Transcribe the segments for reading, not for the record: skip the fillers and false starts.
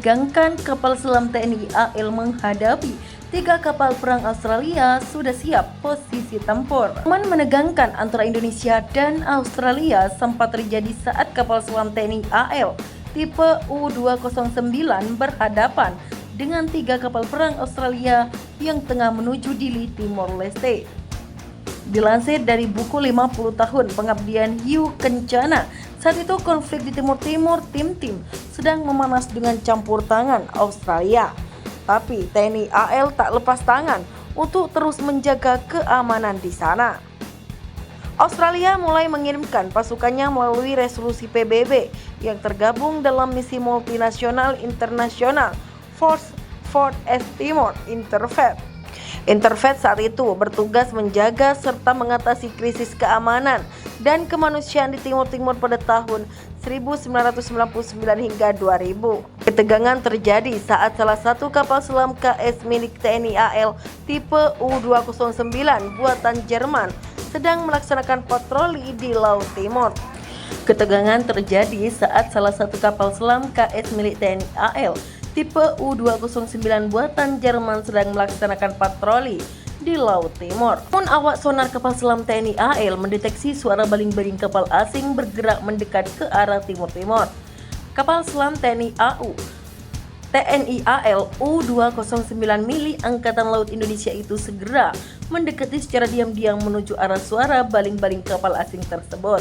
menegangkan kapal selam TNI AL menghadapi 3 kapal perang Australia sudah siap posisi tempur. Momen menegangkan antara Indonesia dan Australia sempat terjadi saat kapal selam TNI AL tipe U-209 berhadapan dengan 3 kapal perang Australia yang tengah menuju Dili, Timor Leste. Dilansir dari buku 50 tahun pengabdian Hiu Kencana, saat itu konflik di Timur Timur tim-tim sedang memanas dengan campur tangan Australia. Tapi TNI AL tak lepas tangan untuk terus menjaga keamanan di sana. Australia mulai mengirimkan pasukannya melalui resolusi PBB yang tergabung dalam misi multinasional internasional Force Fort East Timor Interfaith. Interfaith saat itu bertugas menjaga serta mengatasi krisis keamanan dan kemanusiaan di Timur Timur pada tahun 1999 hingga 2000. Ketegangan terjadi saat salah satu kapal selam KS milik TNI AL tipe U-209 buatan Jerman sedang melaksanakan patroli di Laut Timur. Ketegangan terjadi saat salah satu kapal selam KS milik TNI AL tipe U-209 buatan Jerman sedang melaksanakan patroli di Laut Timur. Namun awak sonar kapal selam TNI AL mendeteksi suara baling-baling kapal asing bergerak mendekat ke arah timur-timur. Kapal selam TNI AL U-209 milik Angkatan Laut Indonesia itu segera mendekati secara diam-diam menuju arah suara baling-baling kapal asing tersebut.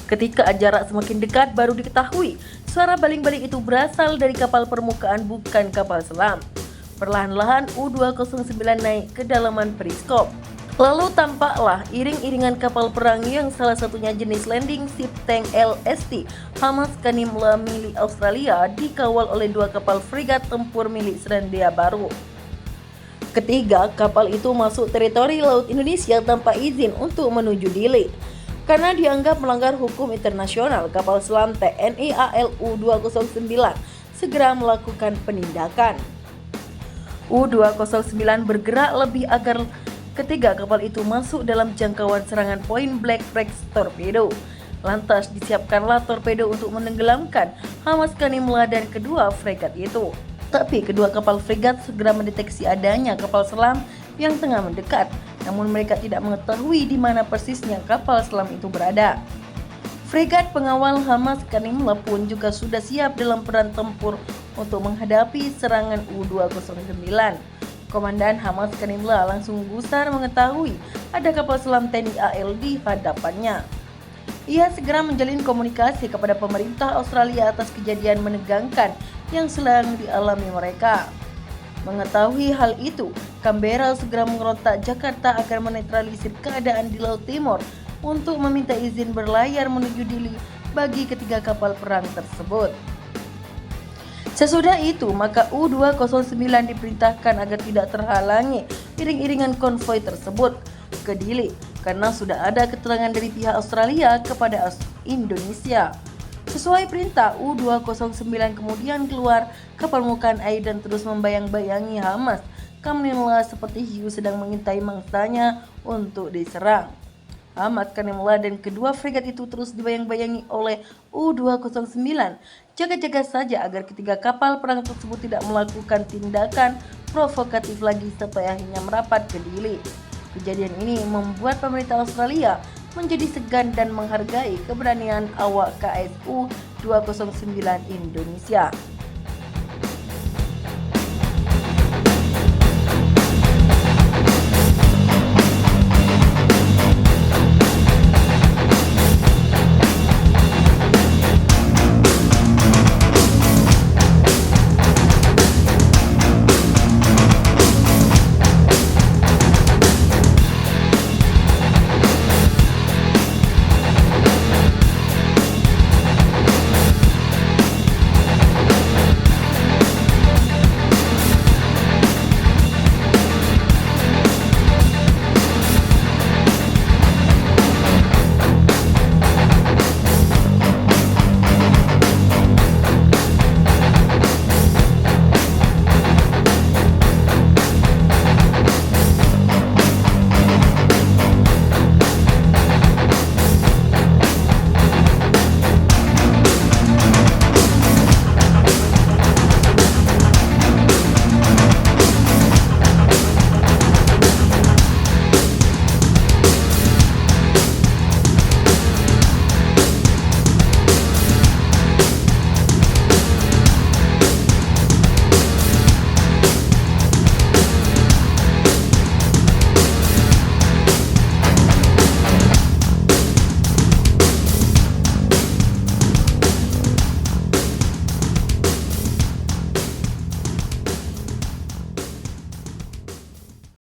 Ketika jarak semakin dekat, baru diketahui suara baling-baling itu berasal dari kapal permukaan, bukan kapal selam. Perlahan-lahan U-209 naik ke dalaman periskop. Lalu tampaklah iring-iringan kapal perang yang salah satunya jenis landing ship tank LST Hamas Kanimla milik Australia dikawal oleh 2 kapal fregat tempur milik Selandia Baru. Ketiga kapal itu masuk teritori Laut Indonesia tanpa izin untuk menuju Dili. Karena dianggap melanggar hukum internasional, kapal selam TNI AL U-209 segera melakukan penindakan. U-209 bergerak lebih agar ketiga kapal itu masuk dalam jangkauan serangan point blank range torpedo. Lantas disiapkanlah torpedo untuk menenggelamkan Hamas Kanimla dan kedua fregat itu. Tapi kedua kapal fregat segera mendeteksi adanya kapal selam yang tengah mendekat, namun mereka tidak mengetahui di mana persisnya kapal selam itu berada. Fregat pengawal Hamas Kanimla pun juga sudah siap dalam peran tempur untuk menghadapi serangan U-209. Komandan Hamas Kanimla langsung gusar mengetahui ada kapal selam TNI AL di hadapannya. Ia segera menjalin komunikasi kepada pemerintah Australia atas kejadian menegangkan yang sedang dialami mereka. Mengetahui hal itu, Canberra segera mengerontak Jakarta agar menetralisir keadaan di Laut Timur untuk meminta izin berlayar menuju Dili bagi ketiga kapal perang tersebut. Sesudah itu, maka U-209 diperintahkan agar tidak terhalangi iring-iringan konvoi tersebut ke Dili karena sudah ada keterangan dari pihak Australia kepada Indonesia. Sesuai perintah, U-209 kemudian keluar ke permukaan air dan terus membayang-bayangi Hamas Kanimla seperti hiu sedang mengintai mangsanya untuk diserang. Hamas Kanimla dan kedua fregat itu terus dibayang-bayangi oleh U-209. Jaga-jaga saja agar ketiga kapal perang tersebut tidak melakukan tindakan provokatif lagi sampai akhirnya merapat ke Dili. Kejadian ini membuat pemerintah Australia menjadi segan dan menghargai keberanian awak KSU 209 Indonesia.